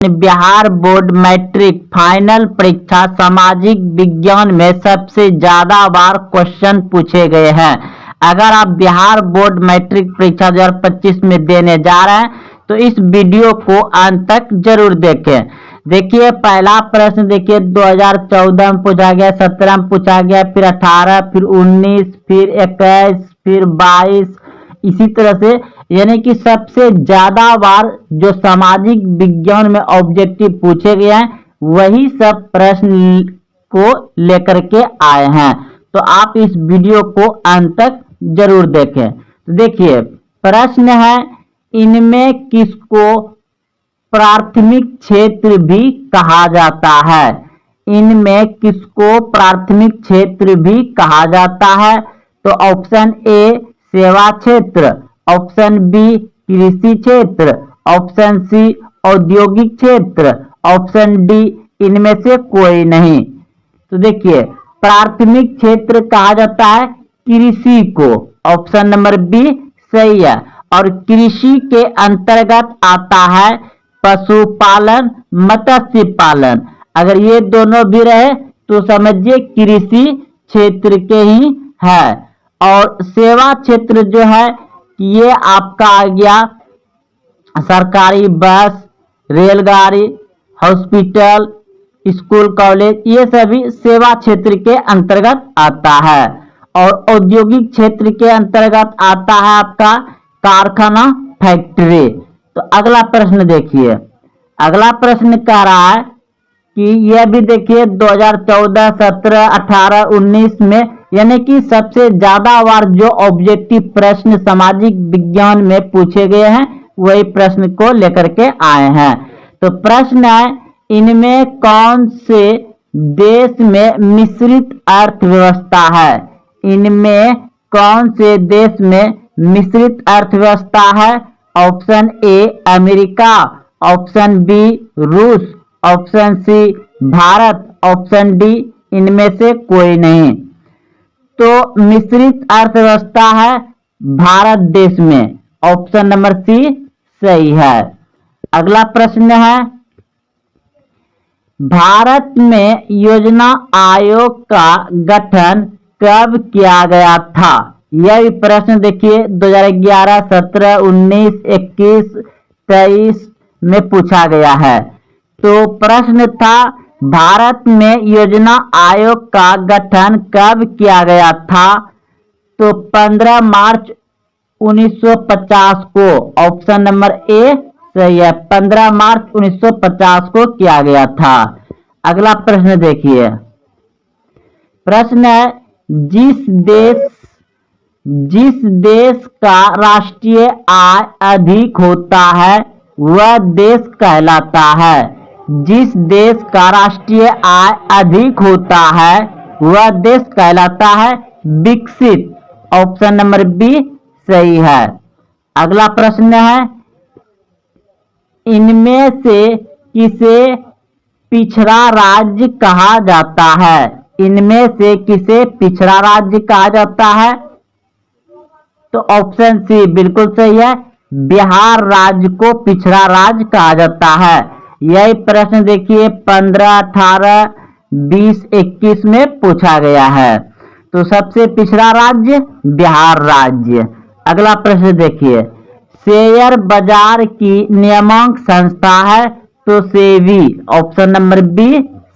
Bihar board matric final परीक्षा सामाजिक विज्ञान में सबसे ज्यादा बार क्वेश्चन पूछे गए हैं। अगर आप बिहार बोर्ड मैट्रिक परीक्षा 2025 में देने जा रहे हैं तो इस वीडियो को अंत तक जरूर देखें। देखिए पहला प्रश्न देखिए 2014 में पूछा गया, 17 में पूछा गया, फिर 18, फिर 19, फिर 21, फिर 22, इसी तरह से यानी कि सबसे ज्यादा बार जो सामाजिक विज्ञान में ऑब्जेक्टिव पूछे गए हैं वही सब प्रश्न को लेकर के आए हैं। तो आप इस वीडियो को अंत तक जरूर देखें। तो देखिए प्रश्न है, इनमें किसको प्राथमिक क्षेत्र भी कहा जाता है? इनमें किसको प्राथमिक क्षेत्र भी कहा जाता है? तो ऑप्शन ए सेवा क्षेत्र, ऑप्शन बी कृषि क्षेत्र, ऑप्शन सी औद्योगिक क्षेत्र, ऑप्शन डी इनमें से कोई नहीं। तो देखिए प्राथमिक क्षेत्र कहा जाता है कृषि को, ऑप्शन नंबर बी सही है। और कृषि के अंतर्गत आता है पशुपालन, मत्स्य पालन। अगर ये दोनों भी रहे तो समझिए कृषि क्षेत्र के ही है। और सेवा क्षेत्र जो है ये आपका आ गया सरकारी बस, रेलगाड़ी, हॉस्पिटल, स्कूल, कॉलेज, ये सभी सेवा क्षेत्र के अंतर्गत आता है। और औद्योगिक क्षेत्र के अंतर्गत आता है आपका कारखाना, फैक्ट्री। तो अगला प्रश्न देखिए, अगला प्रश्न कह रहा है कि यह भी देखिए 2014, 17, 18, 19 में यानी कि सबसे ज्यादा बार जो ऑब्जेक्टिव प्रश्न सामाजिक विज्ञान में पूछे गए हैं वही प्रश्न को लेकर के आए हैं। तो प्रश्न है, इनमें कौन से देश में मिश्रित अर्थव्यवस्था है? इनमें कौन से देश में मिश्रित अर्थव्यवस्था है? Option A America, option B रूस, option C Bharat, option D इनमें से कोई नहीं। तो मिश्रित अर्थव्यवस्था है भारत देश में, ऑप्शन नंबर सी सही है। अगला प्रश्न है, भारत में योजना आयोग का गठन कब किया गया था? यह प्रश्न देखिए 2011, 17, 19, 21, 23 में पूछा गया है। तो प्रश्न था भारत में योजना आयोग का गठन कब किया गया था? तो 15 मार्च 1950 को, ऑप्शन नंबर ए सही है, 15 मार्च 1950 को किया गया था। अगला प्रश्न देखिए, प्रश्न है, जिस देश का राष्ट्रीय आय अधिक होता है वह देश कहलाता है। जिस देश का राष्ट्रीय आय अधिक होता है वह देश कहलाता है विकसित, ऑप्शन नंबर बी सही है। अगला प्रश्न है, इनमें से किसे पिछड़ा राज्य कहा जाता है? इनमें से किसे पिछड़ा राज्य कहा जाता है? तो ऑप्शन सी बिल्कुल सही है, बिहार राज्य को पिछड़ा राज्य कहा जाता है। यही प्रश्न देखिए 15, 18, 20, 21 में पूछा गया है। तो सबसे पिछड़ा राज्य बिहार राज्य। अगला प्रश्न देखिए, शेयर बाजार की नियामक संस्था है तो सेबी, ऑप्शन नंबर बी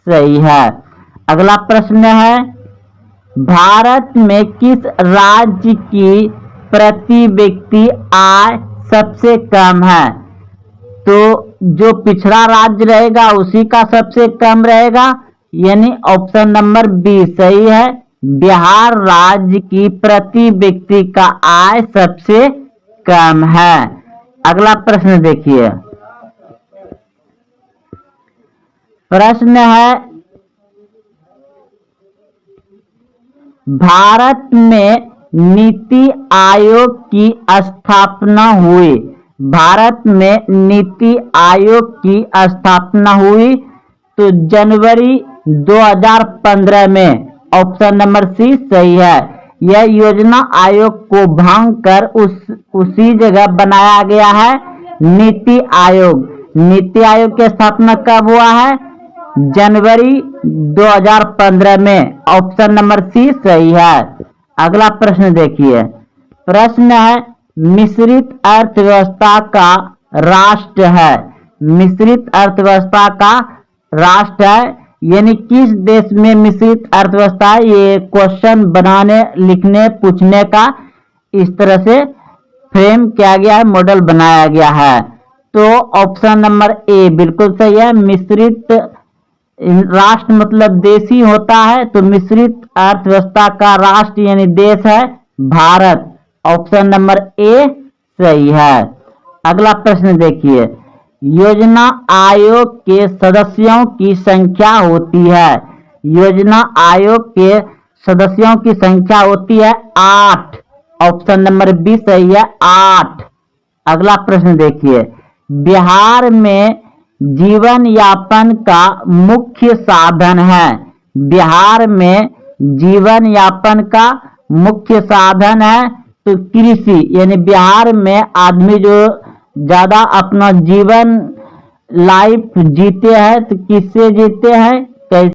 सही है। अगला प्रश्न है, भारत में किस राज्य की प्रति व्यक्ति आय सबसे कम है? तो जो पिछड़ा राज्य रहेगा उसी का सबसे कम रहेगा, यानी ऑप्शन नंबर बी सही है, बिहार राज्य की प्रति व्यक्ति का आय सबसे कम है। अगला प्रश्न देखिए, प्रश्न है, भारत में नीति आयोग की स्थापना हुई। भारत में नीति आयोग की स्थापना हुई तो जनवरी 2015 में, ऑप्शन नंबर सी सही है। यह योजना आयोग को भांग कर उसी जगह बनाया गया है नीति आयोग। नीति आयोग की स्थापना कब हुआ है? जनवरी 2015 में। ऑप्शन नंबर सी सही है। अगला प्रश्न देखिए, प्रश्न है मिश्रित अर्थव्यवस्था का राष्ट्र है। मिश्रित अर्थव्यवस्था का राष्ट्र है यानी किस देश में मिश्रित अर्थव्यवस्था है? ये क्वेश्चन बनाने, लिखने, पूछने का इस तरह से फ्रेम किया गया है, मॉडल बनाया गया है। तो ऑप्शन नंबर ए बिल्कुल सही है। मिश्रित राष्ट्र मतलब देश ही होता है, तो मिश्रित अर्थव्यवस्था का राष्ट्र यानी देश है भारत। ऑप्शन नंबर ए सही है। अगला प्रश्न देखिए, योजना आयोग के सदस्यों की संख्या होती है। योजना आयोग के सदस्यों की संख्या होती है 8। ऑप्शन नंबर बी सही है, 8। अगला प्रश्न देखिए, बिहार में जीवन यापन का मुख्य साधन है। बिहार में जीवन यापन का मुख्य साधन है तो कृषि, यानी बिहार में आदमी जो ज्यादा अपना जीवन लाइफ जीते हैं तो किससे जीते हैं? कैसे